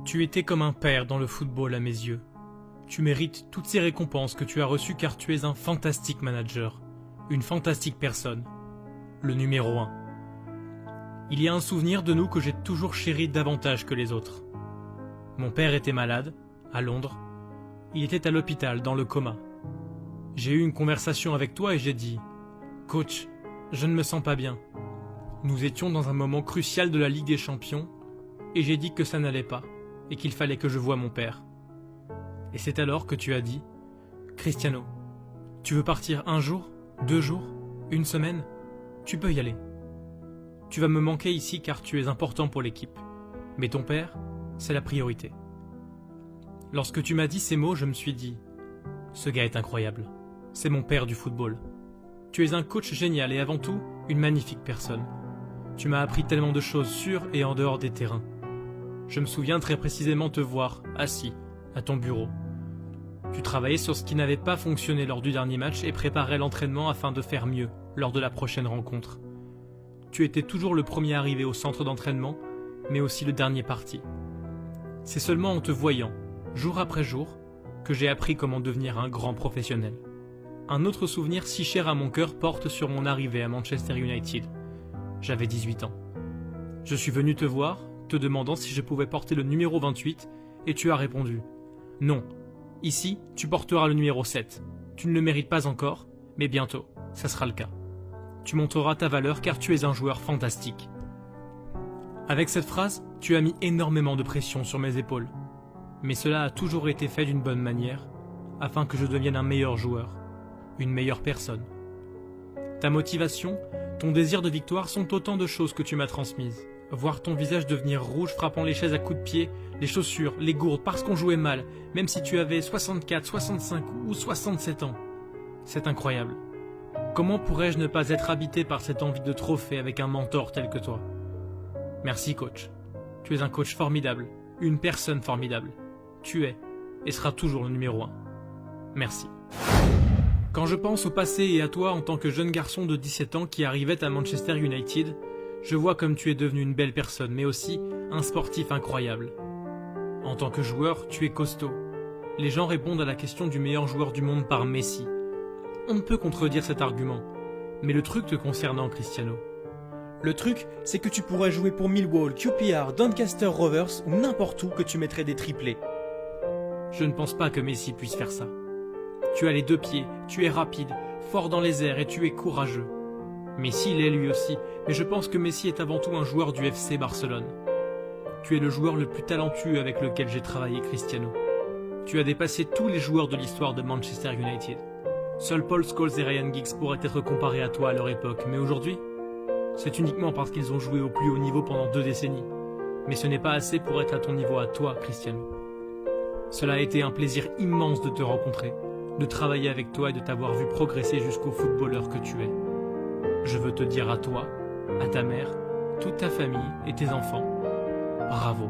Tu étais comme un père dans le football à mes yeux. Tu mérites toutes ces récompenses que tu as reçues car tu es un fantastique manager, une fantastique personne, le numéro 1. Il y a un souvenir de nous que j'ai toujours chéri davantage que les autres. Mon père était malade, à Londres. Il était à l'hôpital, dans le coma. J'ai eu une conversation avec toi et j'ai dit « Coach, je ne me sens pas bien. » Nous étions dans un moment crucial de la Ligue des Champions et j'ai dit que ça n'allait pas et qu'il fallait que je voie mon père. Et c'est alors que tu as dit « Cristiano, tu veux partir un jour, 2 jours, une semaine? Tu peux y aller. Tu vas me manquer ici car tu es important pour l'équipe. Mais ton père, c'est la priorité. » Lorsque tu m'as dit ces mots, je me suis dit « Ce gars est incroyable. C'est mon père du football. Tu es un coach génial et avant tout, une magnifique personne. Tu m'as appris tellement de choses sur et en dehors des terrains. Je me souviens très précisément te voir, assis, à ton bureau. Tu travaillais sur ce qui n'avait pas fonctionné lors du dernier match et préparais l'entraînement afin de faire mieux lors de la prochaine rencontre. Tu étais toujours le premier arrivé au centre d'entraînement, mais aussi le dernier parti. C'est seulement en te voyant, jour après jour, que j'ai appris comment devenir un grand professionnel. Un autre souvenir si cher à mon cœur porte sur mon arrivée à Manchester United. J'avais 18 ans. Je suis venu te voir, te demandant si je pouvais porter le numéro 28, et tu as répondu « Non, ici, tu porteras le numéro 7. Tu ne le mérites pas encore, mais bientôt, ça sera le cas. Tu montreras ta valeur car tu es un joueur fantastique. » Avec cette phrase, tu as mis énormément de pression sur mes épaules. Mais cela a toujours été fait d'une bonne manière, afin que je devienne un meilleur joueur, une meilleure personne. Ta motivation, ton désir de victoire sont autant de choses que tu m'as transmises. Voir ton visage devenir rouge frappant les chaises à coups de pied, les chaussures, les gourdes parce qu'on jouait mal, même si tu avais 64, 65 ou 67 ans. C'est incroyable. Comment pourrais-je ne pas être habité par cette envie de trophée avec un mentor tel que toi? Merci coach. Tu es un coach formidable, une personne formidable. Tu es et seras toujours le numéro 1. Merci. Quand je pense au passé et à toi en tant que jeune garçon de 17 ans qui arrivait à Manchester United, je vois comme tu es devenu une belle personne, mais aussi un sportif incroyable. En tant que joueur, tu es costaud. Les gens répondent à la question du meilleur joueur du monde par Messi. On ne peut contredire cet argument. Mais le truc te concernant, Cristiano. Le truc, c'est que tu pourrais jouer pour Millwall, QPR, Doncaster Rovers ou n'importe où que tu mettrais des triplés. Je ne pense pas que Messi puisse faire ça. Tu as les 2 pieds, tu es rapide, fort dans les airs et tu es courageux. Messi l'est lui aussi, mais je pense que Messi est avant tout un joueur du FC Barcelone. Tu es le joueur le plus talentueux avec lequel j'ai travaillé, Cristiano. Tu as dépassé tous les joueurs de l'histoire de Manchester United. Seuls Paul Scholes et Ryan Giggs pourraient être comparés à toi à leur époque, mais aujourd'hui, c'est uniquement parce qu'ils ont joué au plus haut niveau pendant 2 décennies. Mais ce n'est pas assez pour être à ton niveau à toi, Cristiano. Cela a été un plaisir immense de te rencontrer, de travailler avec toi et de t'avoir vu progresser jusqu'au footballeur que tu es. Je veux te dire à toi, à ta mère, toute ta famille et tes enfants, bravo.